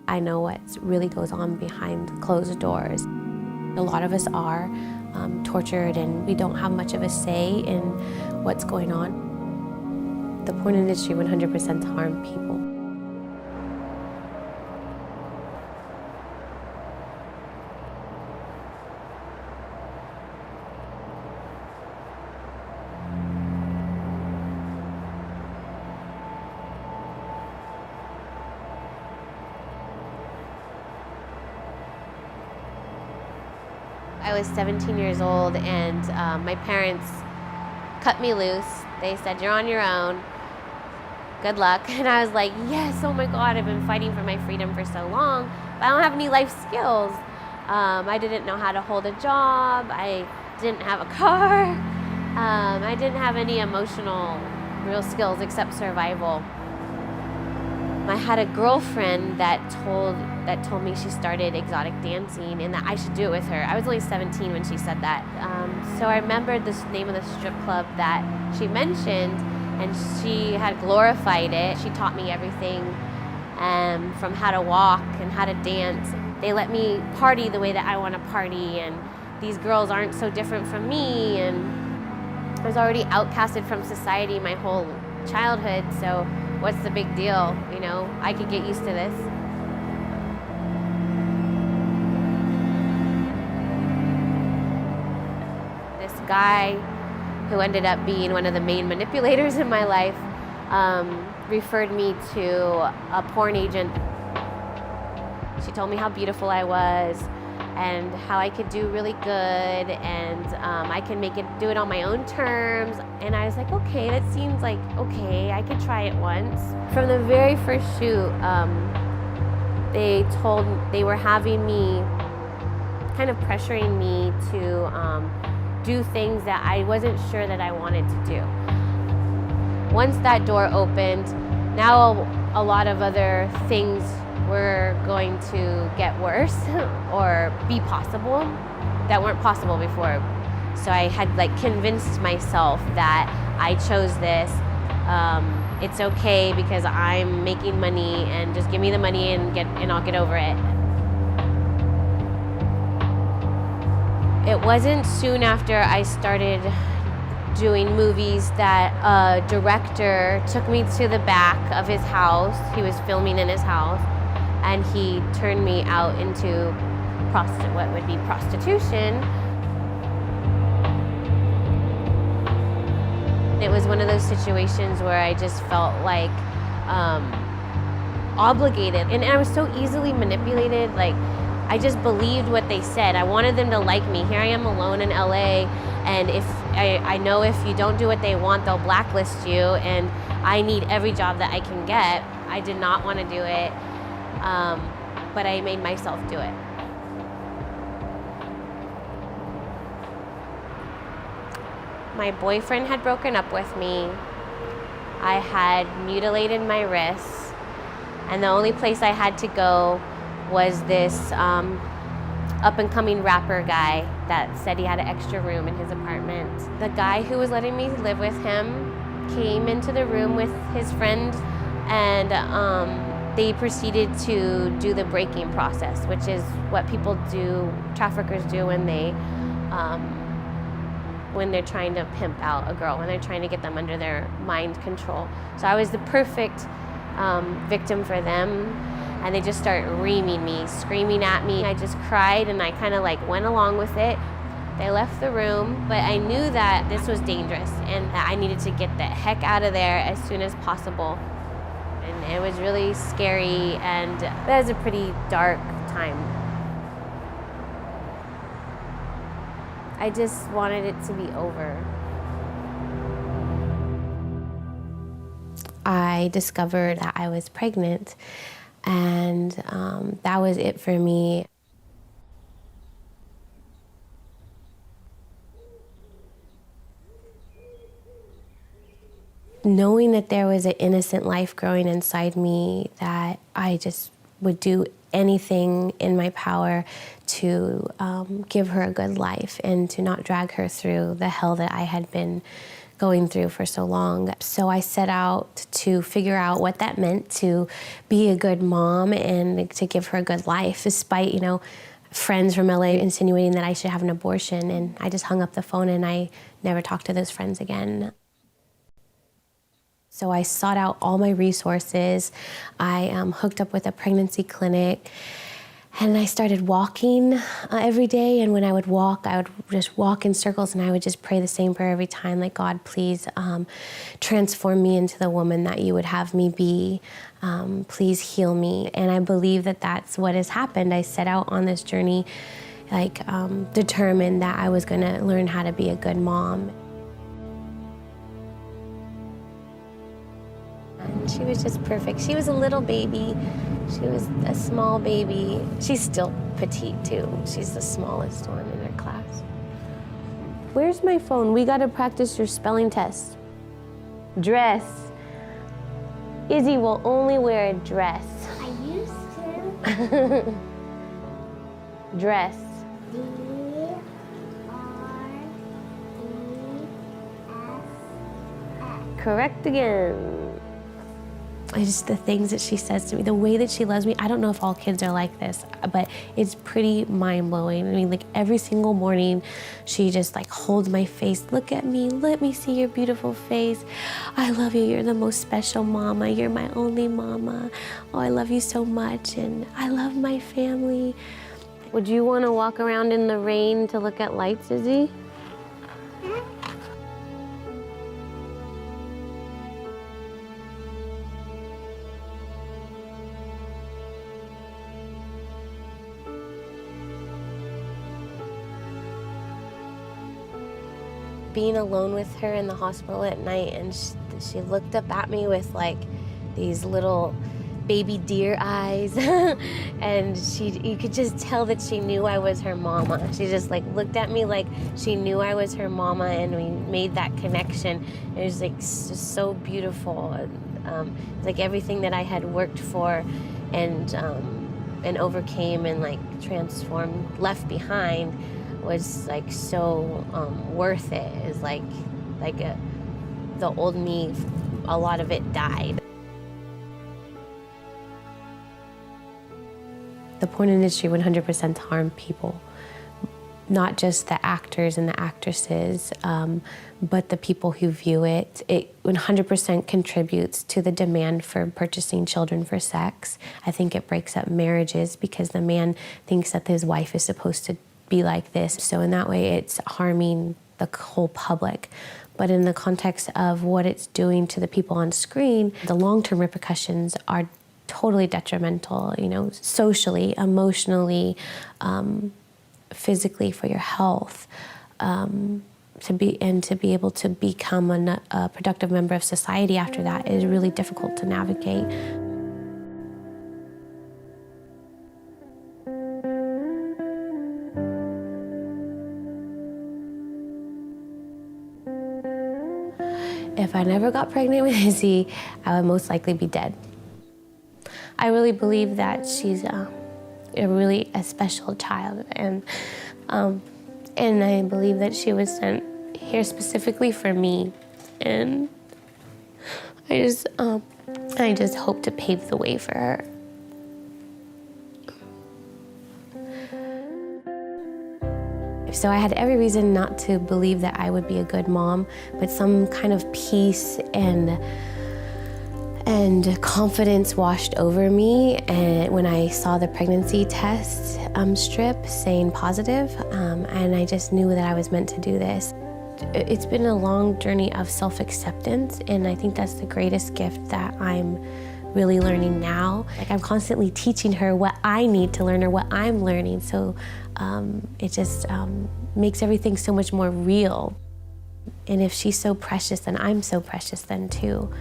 I know what really goes on behind closed doors. A lot of us are tortured, and we don't have much of a say in what's going on. The porn industry 100% harm people. I was 17 years old, and my parents cut me loose. They said, "You're on your own. Good luck." And I was like, yes, oh my God, I've been fighting for my freedom for so long, but I don't have any life skills. I didn't know how to hold a job. I didn't have a car. I didn't have any emotional real skills except survival. I had a girlfriend that told me she started exotic dancing and that I should do it with her. I was only 17 when she said that. So I remembered the name of the strip club that she mentioned, and she had glorified it. She taught me everything from how to walk and how to dance. They let me party the way that I want to party, and these girls aren't so different from me, and I was already outcasted from society my whole childhood, so what's the big deal? You know, I could get used to this. This guy, who ended up being one of the main manipulators in my life, referred me to a porn agent. She told me how beautiful I was and how I could do really good, and I can do it on my own terms. And I was like, okay, that seems like okay, I could try it once. From the very first shoot, they were having me, kind of pressuring me to do things that I wasn't sure that I wanted to do. Once that door opened, now a lot of other things were going to get worse or be possible that weren't possible before. So I had convinced myself that I chose this. It's okay because I'm making money, and just give me the money and I'll get over it. It wasn't soon after I started doing movies that a director took me to the back of his house. He was filming in his house, and he turned me out into what would be prostitution. It was one of those situations where I just felt like obligated, and I was so easily manipulated. I just believed what they said. I wanted them to like me. Here I am alone in LA, and if I know if you don't do what they want, they'll blacklist you, and I need every job that I can get. I did not want to do it, but I made myself do it. My boyfriend had broken up with me. I had mutilated my wrists, and the only place I had to go was this up-and-coming rapper guy that said he had an extra room in his apartment. The guy who was letting me live with him came into the room with his friend, and they proceeded to do the breaking process, which is what traffickers do when they're trying to pimp out a girl, when they're trying to get them under their mind control. So I was the perfect victim for them, and they just started reaming me, screaming at me. I just cried, and I kind of went along with it. They left the room, but I knew that this was dangerous and that I needed to get the heck out of there as soon as possible. And it was really scary, and that was a pretty dark time. I just wanted it to be over. I discovered that I was pregnant, and that was it for me. Knowing that there was an innocent life growing inside me, that I just would do anything in my power to give her a good life and to not drag her through the hell that I had been going through for so long. So I set out to figure out what that meant to be a good mom and to give her a good life, despite, you know, friends from LA insinuating that I should have an abortion. And I just hung up the phone and I never talked to those friends again. So I sought out all my resources. I hooked up with a pregnancy clinic. And I started walking every day, and when I would walk, I would just walk in circles, and I would just pray the same prayer every time, like, God, please transform me into the woman that you would have me be. Please heal me. And I believe that that's what has happened. I set out on this journey, like, determined that I was gonna learn how to be a good mom. And she was just perfect. She was a little baby. She was a small baby. She's still petite too. She's the smallest one in her class. Where's my phone? We gotta practice your spelling test. Dress. Izzy will only wear a dress. I used to. Dress. D-R-E-S-S. Correct again. Just the things that she says to me, the way that she loves me. I don't know if all kids are like this, but it's pretty mind-blowing. I mean, like every single morning, she just like holds my face. Look at me, let me see your beautiful face. I love you, you're the most special mama. You're my only mama. Oh, I love you so much, and I love my family. Would you want to walk around in the rain to look at lights, Izzy? Being alone with her in the hospital at night, and she looked up at me with like these little baby deer eyes and you could just tell that she knew I was her mama. She just like looked at me like she knew I was her mama, and we made that connection. It was like just so beautiful. Like everything that I had worked for and overcame and like transformed, left behind, was like so worth it. It's like the old me, a lot of it died. The porn industry 100% harm people, not just the actors and the actresses, but the people who view it. It 100% contributes to the demand for purchasing children for sex. I think it breaks up marriages because the man thinks that his wife is supposed to be like this. So in that way, it's harming the whole public. But in the context of what it's doing to the people on screen, the long-term repercussions are totally detrimental, you know, socially, emotionally, physically, for your health. To be able to become a productive member of society after that is really difficult to navigate. If I never got pregnant with Izzy, I would most likely be dead. I really believe that she's a special child, and I believe that she was sent here specifically for me, and I just hope to pave the way for her. So I had every reason not to believe that I would be a good mom, but some kind of peace and confidence washed over me, and when I saw the pregnancy test strip saying positive, and I just knew that I was meant to do this. It's been a long journey of self-acceptance, and I think that's the greatest gift that I'm really learning now. Like, I'm constantly teaching her what I need to learn or what I'm learning, so it just makes everything so much more real. And if she's so precious, then I'm so precious then too.